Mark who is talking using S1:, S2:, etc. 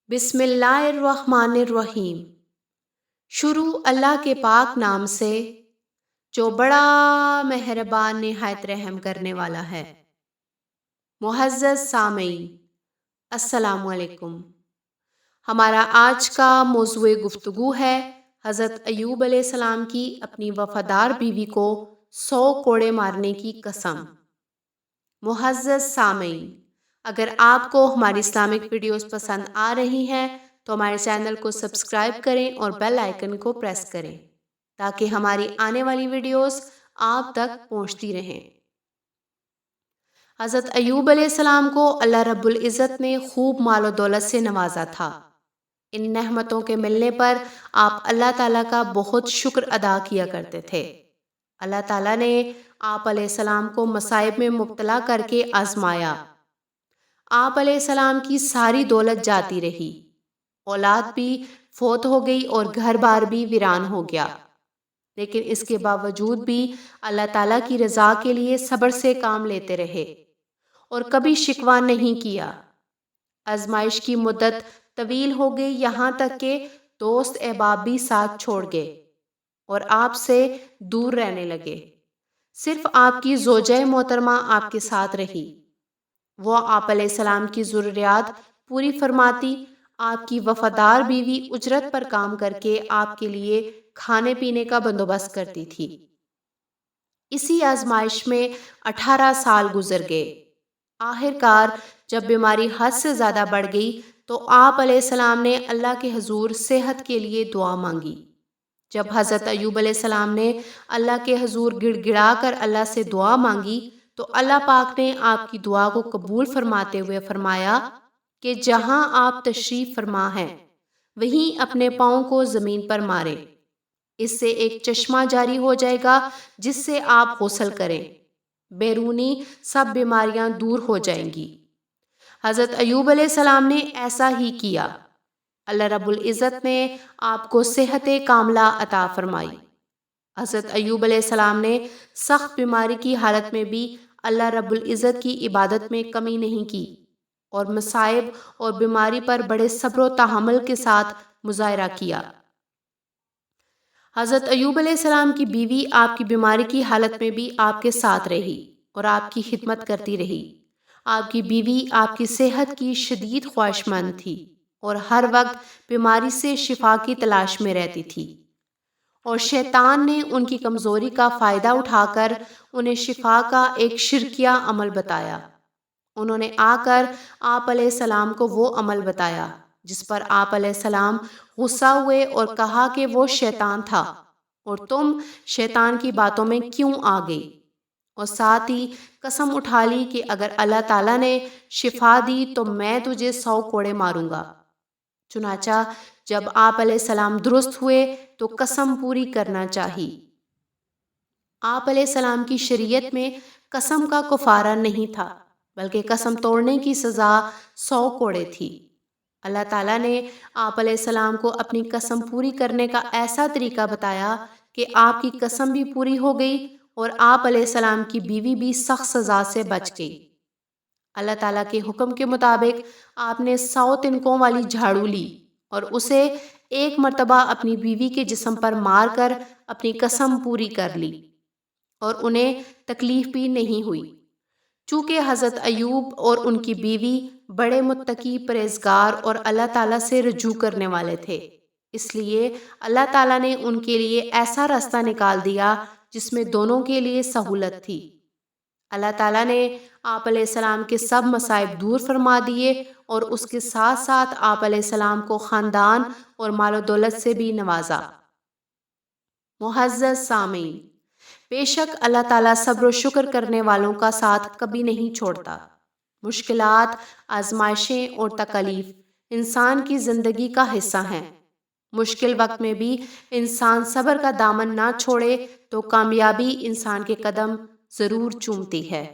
S1: بسم اللہ الرحمن الرحیم۔ شروع اللہ کے پاک نام سے جو بڑا مہربان نہایت رحم کرنے والا ہے۔ معزز سامعین، السلام علیکم۔ ہمارا آج کا موضوع گفتگو ہے حضرت ایوب علیہ السلام کی اپنی وفادار بیوی کو 100 کوڑے مارنے کی قسم۔ معزز سامعین، اگر آپ کو ہماری اسلامک ویڈیوز پسند آ رہی ہیں تو ہمارے چینل کو سبسکرائب کریں اور بیل آئیکن کو پریس کریں تاکہ ہماری آنے والی ویڈیوز آپ تک پہنچتی رہیں۔ حضرت ایوب علیہ السلام کو اللہ رب العزت نے خوب مال و دولت سے نوازا تھا۔ ان نعمتوں کے ملنے پر آپ اللہ تعالیٰ کا بہت شکر ادا کیا کرتے تھے۔ اللہ تعالیٰ نے آپ علیہ السلام کو مصائب میں مبتلا کر کے آزمایا۔ آپ علیہ السلام کی ساری دولت جاتی رہی، اولاد بھی فوت ہو گئی اور گھر بار بھی ویران ہو گیا، لیکن اس کے باوجود بھی اللہ تعالیٰ کی رضا کے لیے صبر سے کام لیتے رہے اور کبھی شکوہ نہیں کیا۔ آزمائش کی مدت طویل ہو گئی، یہاں تک کہ دوست احباب بھی ساتھ چھوڑ گئے اور آپ سے دور رہنے لگے۔ صرف آپ کی زوجہ محترمہ آپ کے ساتھ رہی۔ وہ آپ علیہ السلام کی ضروریات پوری فرماتی۔ آپ کی وفادار بیوی اجرت پر کام کر کے آپ کے لیے کھانے پینے کا بندوبست کرتی تھی۔ اسی آزمائش میں 18 سال گزر گئے۔ آخر کار جب بیماری حد سے زیادہ بڑھ گئی تو آپ علیہ السلام نے اللہ کے حضور صحت کے لیے دعا مانگی۔ جب حضرت ایوب علیہ السلام نے اللہ کے حضور گڑ گڑا کر اللہ سے دعا مانگی تو اللہ پاک نے آپ کی دعا کو قبول فرماتے ہوئے فرمایا کہ جہاں آپ تشریف فرما ہیں وہیں اپنے پاؤں کو زمین پر ماریں، اس سے ایک چشمہ جاری ہو جائے گا جس سے آپ غسل کریں، بیرونی سب بیماریاں دور ہو جائیں گی۔ حضرت ایوب علیہ السلام نے ایسا ہی کیا۔ اللہ رب العزت نے آپ کو صحت کاملہ عطا فرمائی۔ حضرت ایوب علیہ السلام نے سخت بیماری کی حالت میں بھی اللہ رب العزت کی عبادت میں کمی نہیں کی اور مصائب اور بیماری پر بڑے صبر و تحمل کے ساتھ مظاہرہ کیا۔ حضرت ایوب علیہ السلام کی بیوی آپ کی بیماری کی حالت میں بھی آپ کے ساتھ رہی اور آپ کی خدمت کرتی رہی۔ آپ کی بیوی آپ کی صحت کی شدید خواہش مند تھی اور ہر وقت بیماری سے شفا کی تلاش میں رہتی تھی، اور شیطان نے ان کی کمزوری کا فائدہ اٹھا کر انہیں شفا کا ایک شرکیہ عمل بتایا۔ انہوں نے آ کر آپ علیہ السلام کو وہ عمل بتایا جس پر آپ علیہ السلام غصہ ہوئے اور کہا کہ وہ شیطان تھا اور تم شیطان کی باتوں میں کیوں آ گئی، اور ساتھ ہی قسم اٹھا لی کہ اگر اللہ تعالیٰ نے شفا دی تو میں تجھے 100 کوڑے ماروں گا۔ چنانچہ جب آپ علیہ السلام درست ہوئے تو قسم پوری کرنا چاہی۔ آپ علیہ السلام کی شریعت میں قسم کا کفارہ نہیں تھا، بلکہ قسم توڑنے کی سزا 100 کوڑے تھی۔ اللہ تعالیٰ نے آپ علیہ السلام کو اپنی قسم پوری کرنے کا ایسا طریقہ بتایا کہ آپ کی قسم بھی پوری ہو گئی اور آپ علیہ السلام کی بیوی بھی سخت سزا سے بچ گئی۔ اللہ تعالیٰ کے حکم کے مطابق آپ نے 100 تنکوں والی جھاڑو لی اور اسے ایک مرتبہ اپنی بیوی کے جسم پر مار کر اپنی قسم پوری کر لی، اور انہیں تکلیف بھی نہیں ہوئی۔ چونکہ حضرت ایوب اور ان کی بیوی بڑے متقی، پرہیزگار اور اللہ تعالیٰ سے رجوع کرنے والے تھے، اس لیے اللہ تعالیٰ نے ان کے لیے ایسا راستہ نکال دیا جس میں دونوں کے لیے سہولت تھی۔ اللہ تعالیٰ نے آپ علیہ السلام کے سب مصائب دور فرما دیے اور اس کے ساتھ ساتھ آپ علیہ السلام کو خاندان اور مال و دولت سے بھی نوازا۔ معزز سامعین، بے شک اللہ تعالیٰ صبر و شکر کرنے والوں کا ساتھ کبھی نہیں چھوڑتا۔ مشکلات، آزمائشیں اور تکالیف انسان کی زندگی کا حصہ ہیں۔ مشکل وقت میں بھی انسان صبر کا دامن نہ چھوڑے تو کامیابی انسان کے قدم ضرور چومتی ہے۔